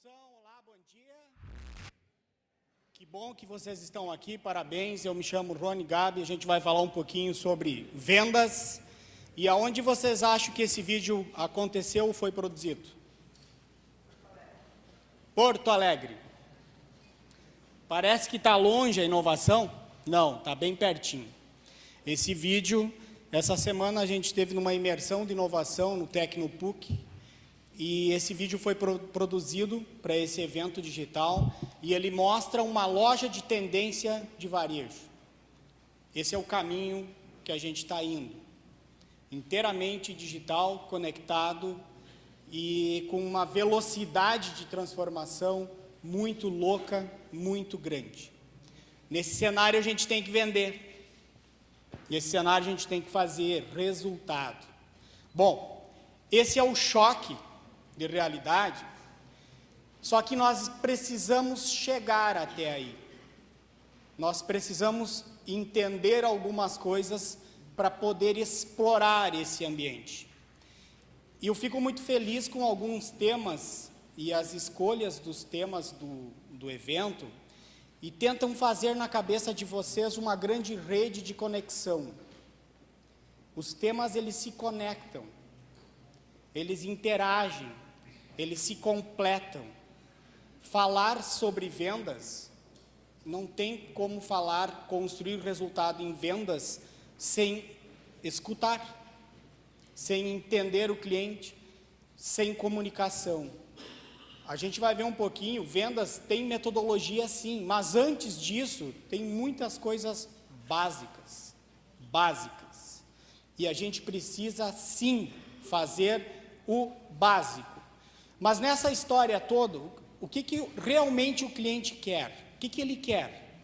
Produção, olá, bom dia. Que bom que vocês estão aqui, parabéns. Eu me chamo Rony Gabi, a gente vai falar um pouquinho sobre vendas. E aonde vocês acham que esse vídeo aconteceu ou foi produzido? Porto Alegre. Parece que está longe a inovação? Não, está bem pertinho. Esse vídeo, essa semana a gente esteve numa imersão de inovação no Tecnopuc, e esse vídeo foi produzido para esse evento digital, e ele mostra uma loja de tendência de varejo. Esse é o caminho que a gente está indo. Inteiramente digital, conectado e com uma velocidade de transformação muito louca, muito grande. Nesse cenário a gente tem que vender. Nesse cenário a gente tem que fazer resultado. Bom, esse é o choque de realidade, só que nós precisamos chegar até aí. Nós precisamos entender algumas coisas para poder explorar esse ambiente. E eu fico muito feliz com alguns temas e as escolhas dos temas do evento, e tentam fazer na cabeça de vocês uma grande rede de conexão. Os temas, eles se conectam, eles interagem, eles se completam. Falar sobre vendas, não tem como falar, construir resultado em vendas sem escutar, sem entender o cliente, sem comunicação. A gente vai ver um pouquinho, vendas tem metodologia sim, mas antes disso, tem muitas coisas básicas. E a gente precisa sim fazer o básico. Mas nessa história toda, o que realmente o cliente quer? O que ele quer?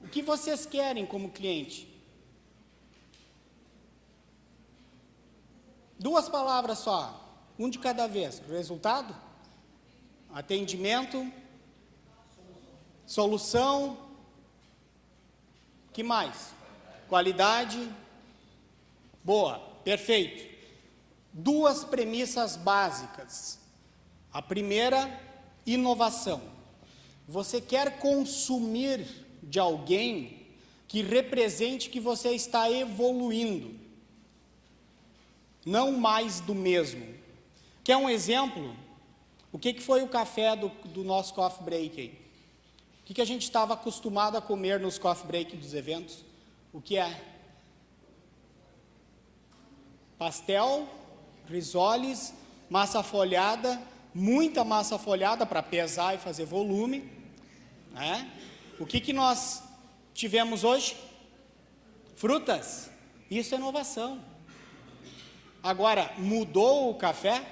O que vocês querem como cliente? Duas palavras só, um de cada vez. Resultado? Atendimento? Solução? Que mais? Qualidade? Boa, perfeito. Duas premissas básicas. A primeira, inovação. Você quer consumir de alguém que represente que você está evoluindo, não mais do mesmo. Quer um exemplo? O que foi o café do nosso coffee break aí? O que a gente estava acostumado a comer nos coffee break dos eventos? O que é? Pastel, risoles, massa folhada, muita massa folhada para pesar e fazer volume, né? O que nós tivemos hoje? Frutas. Isso é inovação. Agora, mudou o café?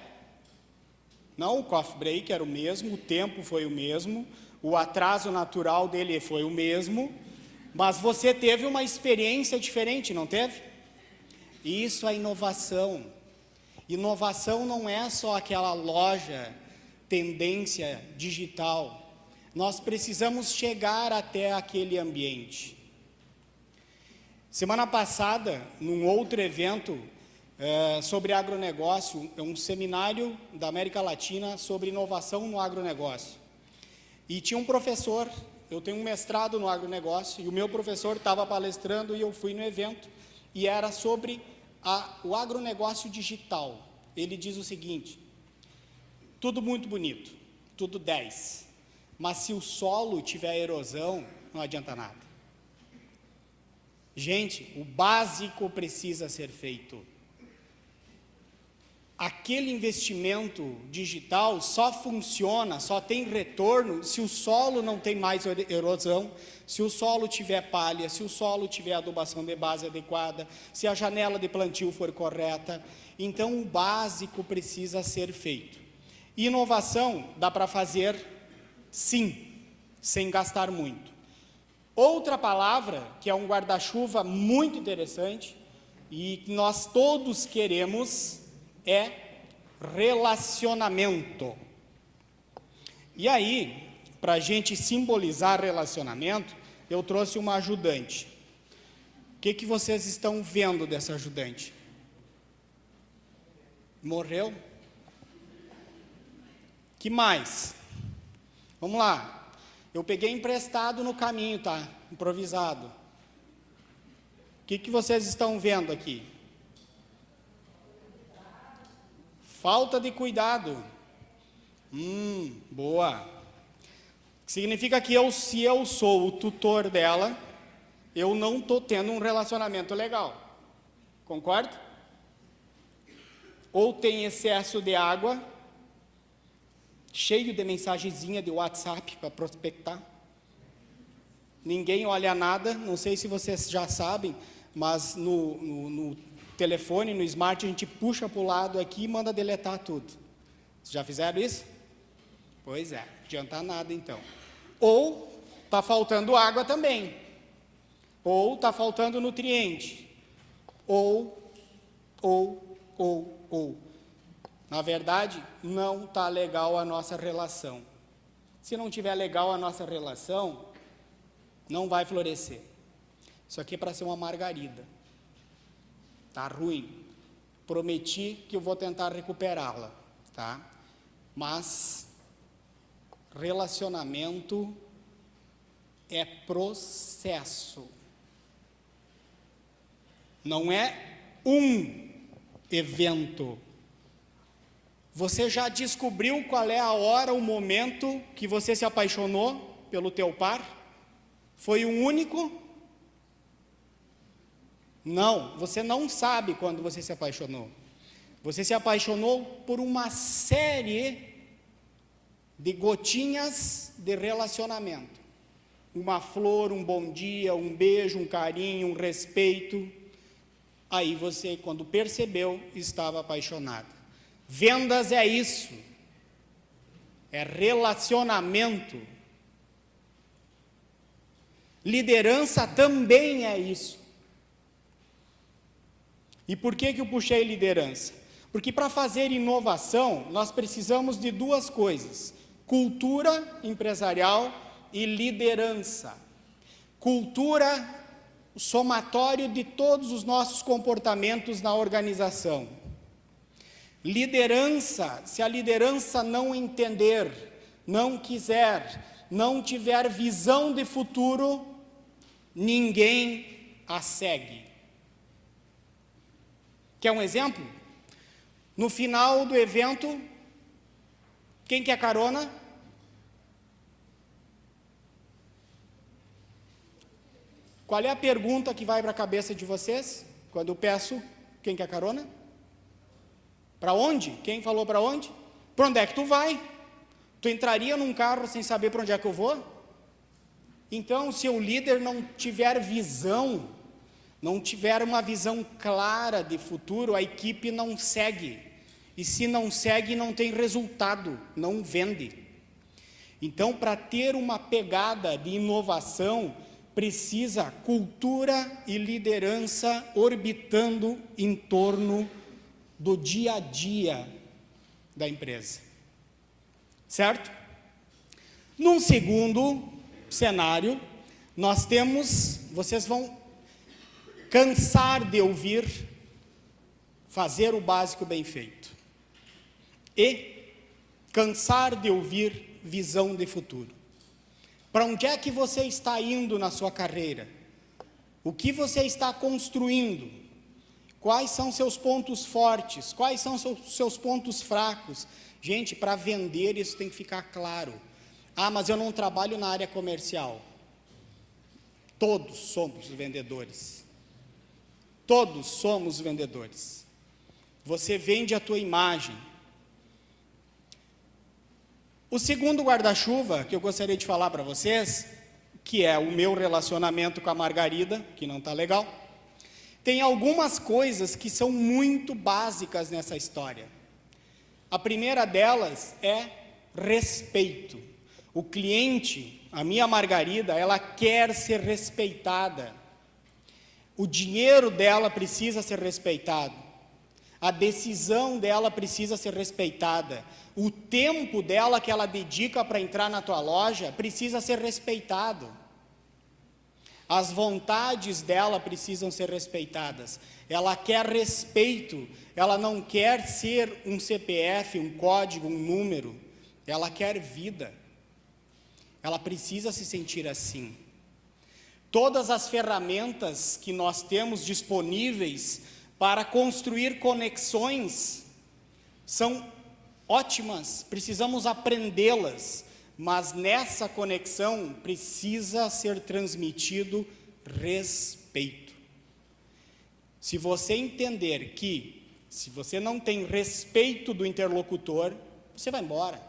Não, o coffee break era o mesmo, o tempo foi o mesmo, o atraso natural dele foi o mesmo, mas você teve uma experiência diferente, não teve? Isso é inovação. Inovação não é só aquela loja, tendência digital. Nós precisamos chegar até aquele ambiente. Semana passada, num outro evento sobre agronegócio, um seminário da América Latina sobre inovação no agronegócio. E tinha um professor, eu tenho um mestrado no agronegócio, e o meu professor estava palestrando e eu fui no evento, e era sobre o agronegócio digital. Ele diz o seguinte: tudo muito bonito, tudo 10, mas se o solo tiver erosão, não adianta nada. Gente, o básico precisa ser feito. Aquele investimento digital só funciona, só tem retorno se o solo não tem mais erosão, se o solo tiver palha, se o solo tiver adubação de base adequada, se a janela de plantio for correta. Então, o básico precisa ser feito. Inovação dá para fazer, sim, sem gastar muito. Outra palavra, que é um guarda-chuva muito interessante, e que nós todos queremos, é relacionamento. E aí, para a gente simbolizar relacionamento, eu trouxe uma ajudante. O que vocês estão vendo dessa ajudante? Morreu? Que mais? Vamos lá. Eu peguei emprestado no caminho, tá? Improvisado. O que vocês estão vendo aqui? Falta de cuidado. Boa. Significa que se eu sou o tutor dela, eu não estou tendo um relacionamento legal. Concorda? Ou tem excesso de água, cheio de mensagenzinha de WhatsApp para prospectar. Ninguém olha nada, não sei se vocês já sabem, mas no telefone, no smart, a gente puxa para o lado aqui e manda deletar tudo. Vocês já fizeram isso? Pois é, não adianta nada então. Ou está faltando água também. Ou está faltando nutriente. Ou. Na verdade, não está legal a nossa relação. Se não tiver legal a nossa relação, não vai florescer. Isso aqui é para ser uma margarida. Tá ruim. Prometi que eu vou tentar recuperá-la, tá? Mas relacionamento é processo. Não é um evento. Você já descobriu qual é a hora, o momento que você se apaixonou pelo teu par? Foi um único? Não, você não sabe quando você se apaixonou. Você se apaixonou por uma série de gotinhas de relacionamento. Uma flor, um bom dia, um beijo, um carinho, um respeito. Aí você, quando percebeu, estava apaixonado. Vendas é isso. É relacionamento. Liderança também é isso. E por que eu puxei liderança? Porque para fazer inovação, nós precisamos de duas coisas: cultura empresarial e liderança. Cultura, o somatório de todos os nossos comportamentos na organização. Liderança, se a liderança não entender, não quiser, não tiver visão de futuro, ninguém a segue. Quer um exemplo? No final do evento, quem quer carona? Qual é a pergunta que vai para a cabeça de vocês quando eu peço quem quer carona? Para onde? Quem falou para onde? Para onde é que tu vai? Tu entraria num carro sem saber para onde é que eu vou? Então, se o líder não tiver visão, não tiver uma visão clara de futuro, a equipe não segue. E se não segue, não tem resultado, não vende. Então, para ter uma pegada de inovação, precisa cultura e liderança orbitando em torno do dia a dia da empresa. Certo? Num segundo cenário, nós temos, vocês vão cansar de ouvir, fazer o básico bem feito. E cansar de ouvir visão de futuro. Para onde é que você está indo na sua carreira? O que você está construindo? Quais são seus pontos fortes? Quais são seus pontos fracos? Gente, para vender isso tem que ficar claro. Ah, mas eu não trabalho na área comercial. Todos somos vendedores. Todos somos vendedores. Você vende a tua imagem. O segundo guarda-chuva que eu gostaria de falar para vocês, que é o meu relacionamento com a Margarida, que não está legal, tem algumas coisas que são muito básicas nessa história. A primeira delas é respeito. O cliente, a minha Margarida, ela quer ser respeitada. O dinheiro dela precisa ser respeitado. A decisão dela precisa ser respeitada. O tempo dela que ela dedica para entrar na tua loja precisa ser respeitado. As vontades dela precisam ser respeitadas. Ela quer respeito. Ela não quer ser um CPF, um código, um número. ela quer vida, ela precisa se sentir assim. Todas as ferramentas que nós temos disponíveis para construir conexões são ótimas, precisamos aprendê-las, mas nessa conexão precisa ser transmitido respeito. Se você entender que, se você não tem respeito do interlocutor, você vai embora.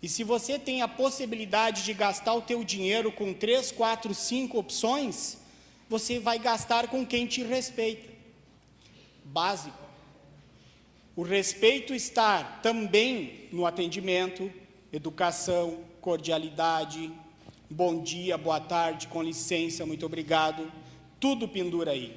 E se você tem a possibilidade de gastar o teu dinheiro com 3, 4, 5 opções, você vai gastar com quem te respeita. Básico. O respeito está também no atendimento, educação, cordialidade, bom dia, boa tarde, com licença, muito obrigado, tudo pendura aí.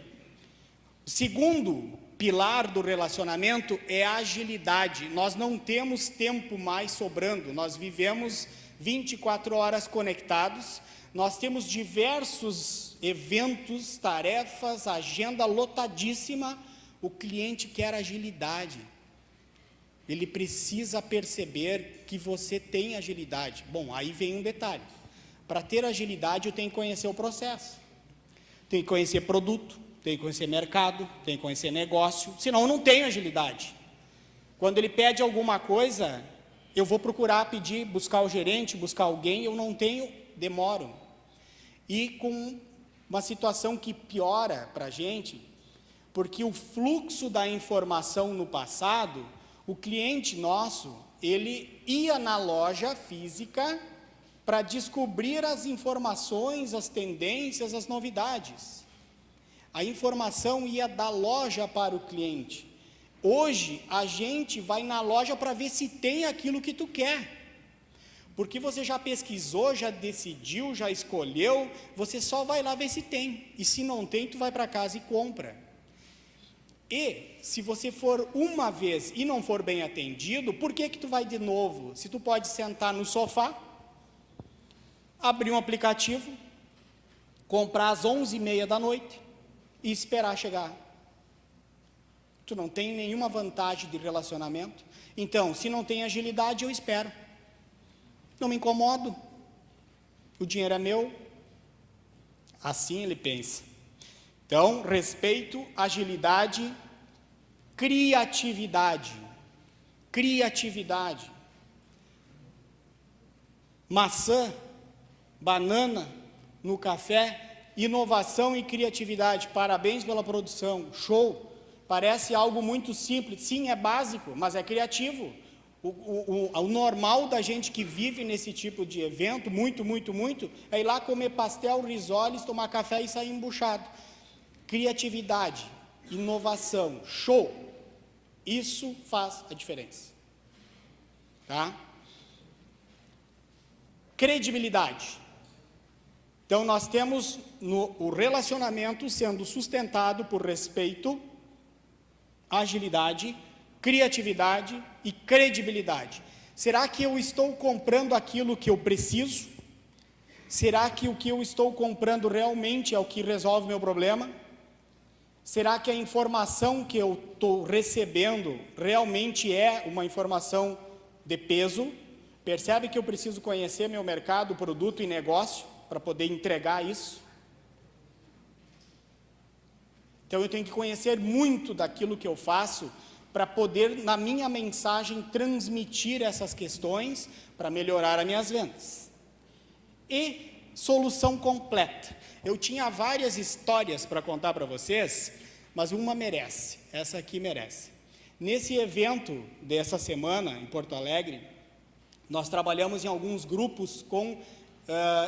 O segundo pilar do relacionamento é a agilidade. Nós não temos tempo mais sobrando, nós vivemos 24 horas conectados, nós temos diversos eventos, tarefas, agenda lotadíssima. O cliente quer agilidade, ele precisa perceber que você tem agilidade. Bom, aí vem um detalhe, para ter agilidade eu tenho que conhecer o processo, tenho que conhecer produto, tenho que conhecer mercado, tenho que conhecer negócio, senão eu não tenho agilidade. Quando ele pede alguma coisa, eu vou procurar pedir, buscar o gerente, buscar alguém, eu não tenho, demoro. E com uma situação que piora para a gente, porque o fluxo da informação no passado, o cliente nosso, ele ia na loja física para descobrir as informações, as tendências, as novidades. A informação ia da loja para o cliente. Hoje, a gente vai na loja para ver se tem aquilo que tu quer. Porque você já pesquisou, já decidiu, já escolheu, você só vai lá ver se tem. E se não tem, tu vai para casa e compra. E, se você for uma vez e não for bem atendido, por que tu vai de novo? Se tu pode sentar no sofá, abrir um aplicativo, comprar às 11h30 da noite e esperar chegar. Tu não tem nenhuma vantagem de relacionamento. Então, se não tem agilidade, eu espero. Não me incomodo. O dinheiro é meu. Assim ele pensa. Então, respeito, agilidade, criatividade. Criatividade. Maçã, banana no café, inovação e criatividade. Parabéns pela produção, show. Parece algo muito simples, sim, é básico, mas é criativo. O normal da gente que vive nesse tipo de evento, muito, é ir lá comer pastel, risoles, tomar café e sair embuchado. Criatividade, inovação, show. Isso faz a diferença. Tá? Credibilidade. Então, nós temos o relacionamento sendo sustentado por respeito, agilidade, criatividade e credibilidade. Será que eu estou comprando aquilo que eu preciso? Será que o que eu estou comprando realmente é o que resolve o meu problema? Será que a informação que eu estou recebendo realmente é uma informação de peso? Percebe que eu preciso conhecer meu mercado, produto e negócio para poder entregar isso? Então eu tenho que conhecer muito daquilo que eu faço para poder, na minha mensagem, transmitir essas questões para melhorar as minhas vendas. E solução completa. Eu tinha várias histórias para contar para vocês, mas uma merece, essa aqui merece. Nesse evento dessa semana, em Porto Alegre, nós trabalhamos em alguns grupos com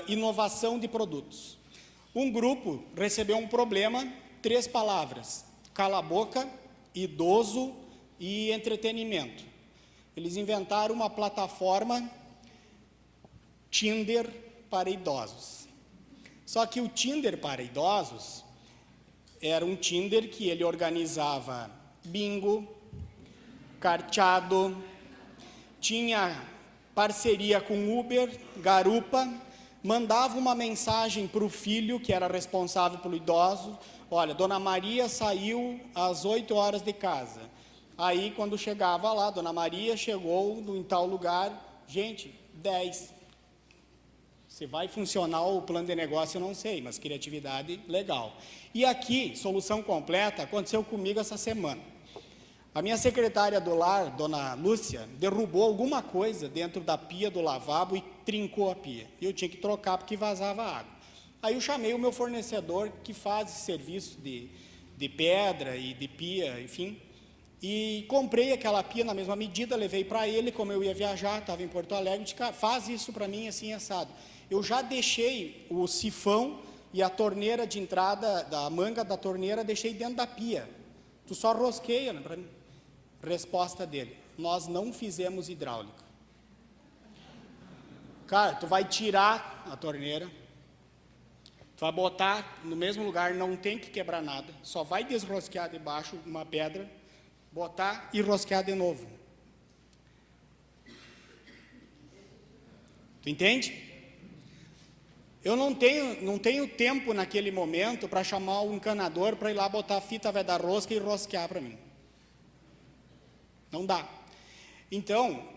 inovação de produtos. Um grupo recebeu um problema, 3 palavras: cala a boca, idoso e entretenimento. Eles inventaram uma plataforma Tinder para idosos. Só que o Tinder para idosos era um Tinder que ele organizava bingo, carteado, tinha parceria com Uber, garupa, mandava uma mensagem para o filho, que era responsável pelo idoso: olha, Dona Maria saiu às 8 horas de casa, Aí, quando chegava lá, Dona Maria chegou em tal lugar, gente, 10. Se vai funcionar o plano de negócio, eu não sei, mas criatividade, legal. E aqui, solução completa, aconteceu comigo essa semana. A minha secretária do lar, Dona Lúcia, derrubou alguma coisa dentro da pia do lavabo e trincou a pia. E eu tinha que trocar porque vazava água. Aí eu chamei o meu fornecedor que faz esse serviço de pedra e de pia, enfim, e comprei aquela pia na mesma medida, levei para ele, como eu ia viajar, estava em Porto Alegre, disse, cara, faz isso para mim assim, assado. Eu já deixei o sifão e a torneira de entrada, da manga da torneira, deixei dentro da pia. Tu só rosqueia, né, para mim. Resposta dele, nós não fizemos hidráulica. Cara, tu vai tirar a torneira, tu vai botar no mesmo lugar, não tem que quebrar nada, só vai desrosquear debaixo uma pedra, botar e rosquear de novo. Tu entende? Eu não tenho tempo naquele momento para chamar o encanador para ir lá botar a fita vai dar rosca e rosquear para mim. Não dá. Então,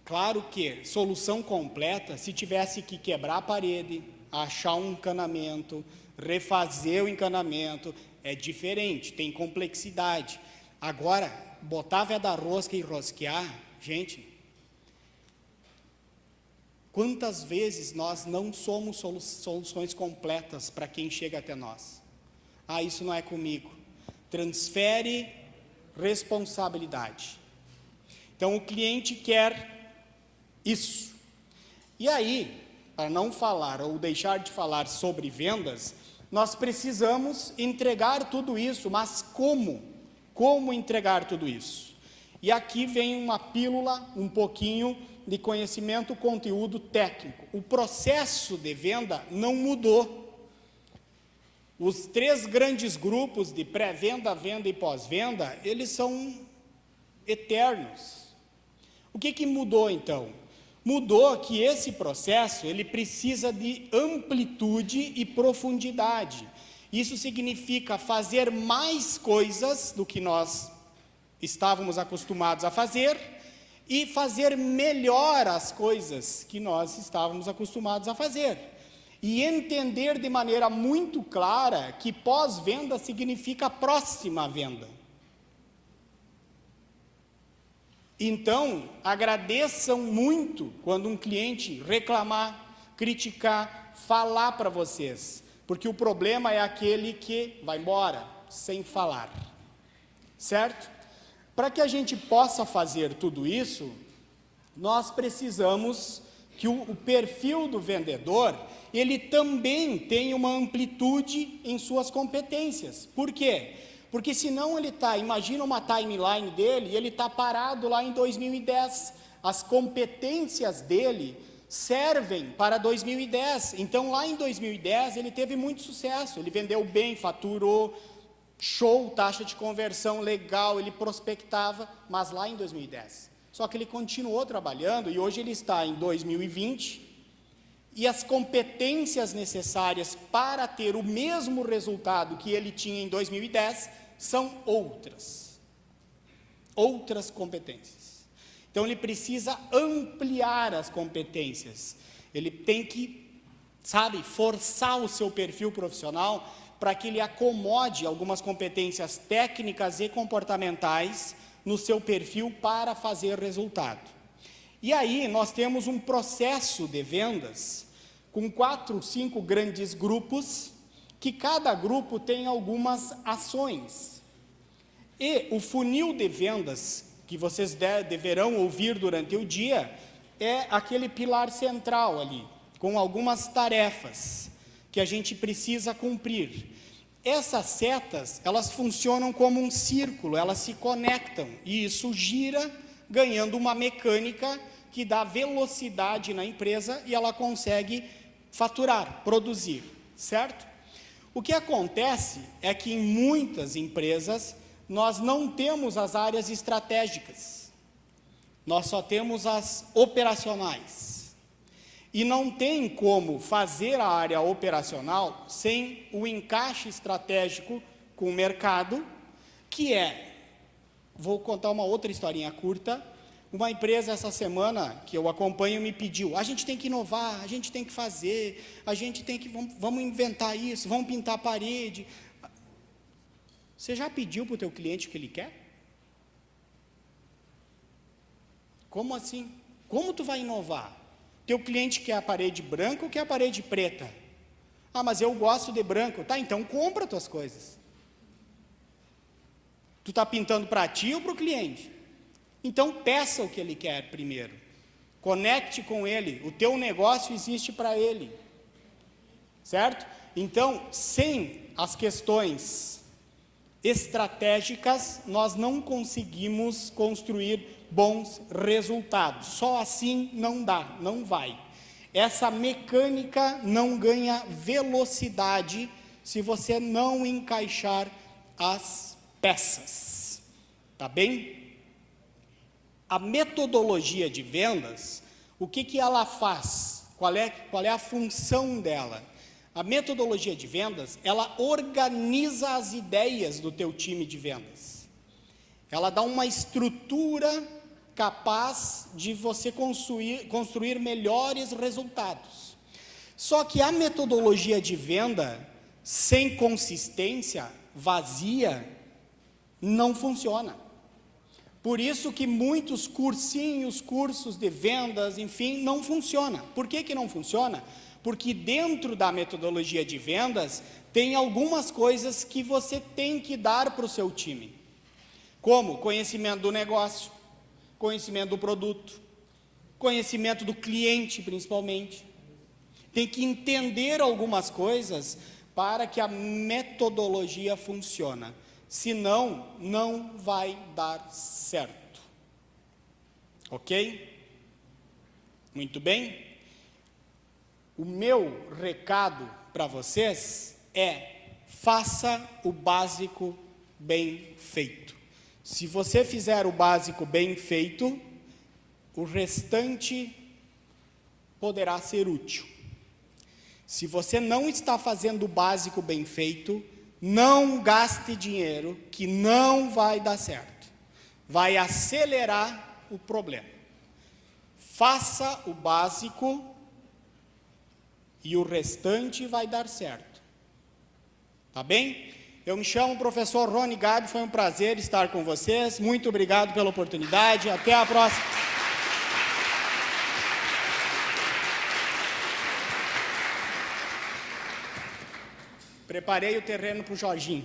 claro que solução completa, se tivesse que quebrar a parede, achar um encanamento, refazer o encanamento, é diferente, tem complexidade. Agora, botar veda rosca e rosquear, gente, quantas vezes nós não somos soluções completas para quem chega até nós? Ah, isso não é comigo. Transfere responsabilidade. Então, o cliente quer isso. E aí, para não falar ou deixar de falar sobre vendas, nós precisamos entregar tudo isso, mas como? Como entregar tudo isso? E aqui vem uma pílula, um pouquinho de conhecimento, conteúdo técnico. O processo de venda não mudou. Os 3 grandes grupos de pré-venda, venda e pós-venda, eles são eternos. O que mudou então? Mudou que esse processo, ele precisa de amplitude e profundidade. Isso significa fazer mais coisas do que nós estávamos acostumados a fazer e fazer melhor as coisas que nós estávamos acostumados a fazer. E entender de maneira muito clara que pós-venda significa próxima venda. Então, agradeçam muito quando um cliente reclamar, criticar, falar para vocês, porque o problema é aquele que vai embora sem falar, certo? Para que a gente possa fazer tudo isso, nós precisamos que o perfil do vendedor, ele também tenha uma amplitude em suas competências. Por quê? Porque senão ele está, imagina uma timeline dele, e ele está parado lá em 2010. As competências dele servem para 2010. Então, lá em 2010, ele teve muito sucesso. Ele vendeu bem, faturou, show, taxa de conversão legal, ele prospectava, mas lá em 2010. Só que ele continuou trabalhando e hoje ele está em 2020 e as competências necessárias para ter o mesmo resultado que ele tinha em 2010 são outras competências. Então, ele precisa ampliar as competências, ele tem que, forçar o seu perfil profissional para que ele acomode algumas competências técnicas e comportamentais no seu perfil para fazer resultado. E aí, nós temos um processo de vendas com 4, 5 grandes grupos, que cada grupo tem algumas ações. E o funil de vendas, que vocês deverão ouvir durante o dia, é aquele pilar central ali, com algumas tarefas que a gente precisa cumprir. Essas setas, elas funcionam como um círculo, elas se conectam, e isso gira, ganhando uma mecânica que dá velocidade na empresa e ela consegue faturar, produzir, certo? O que acontece é que em muitas empresas nós não temos as áreas estratégicas, nós só temos as operacionais. E não tem como fazer a área operacional sem o encaixe estratégico com o mercado, que é Vou contar uma outra historinha curta. Uma empresa essa semana, que eu acompanho, me pediu, a gente tem que inovar, a gente tem que fazer, a gente tem que, vamos inventar isso, vamos pintar a parede. Você já pediu para o teu cliente o que ele quer? Como assim? Como tu vai inovar? Teu cliente quer a parede branca ou quer a parede preta? Ah, mas eu gosto de branco. Tá, então compra as tuas coisas. Tu está pintando para ti ou para o cliente? Então, peça o que ele quer primeiro. Conecte com ele. O teu negócio existe para ele. Certo? Então, sem as questões estratégicas, nós não conseguimos construir bons resultados. Só assim não dá, não vai. Essa mecânica não ganha velocidade se você não encaixar as peças. Tá bem? A metodologia de vendas, o que ela faz? Qual é a função dela? A metodologia de vendas, ela organiza as ideias do teu time de vendas. Ela dá uma estrutura capaz de você construir melhores resultados. Só que a metodologia de venda, sem consistência, vazia, não funciona. Por isso que muitos cursinhos, cursos de vendas, enfim, não funciona. Por que não funciona? Porque dentro da metodologia de vendas, tem algumas coisas que você tem que dar para o seu time. Como conhecimento do negócio, conhecimento do produto, conhecimento do cliente, principalmente. Tem que entender algumas coisas para que a metodologia funcione. Senão, não vai dar certo. Ok? Muito bem? O meu recado para vocês é: faça o básico bem feito. Se você fizer o básico bem feito, o restante poderá ser útil. Se você não está fazendo o básico bem feito, não gaste dinheiro, que não vai dar certo. Vai acelerar o problema. Faça o básico e o restante vai dar certo. Tá bem? Eu me chamo professor Rony Gabi, foi um prazer estar com vocês. Muito obrigado pela oportunidade. Até a próxima. Preparei o terreno para o Jorginho.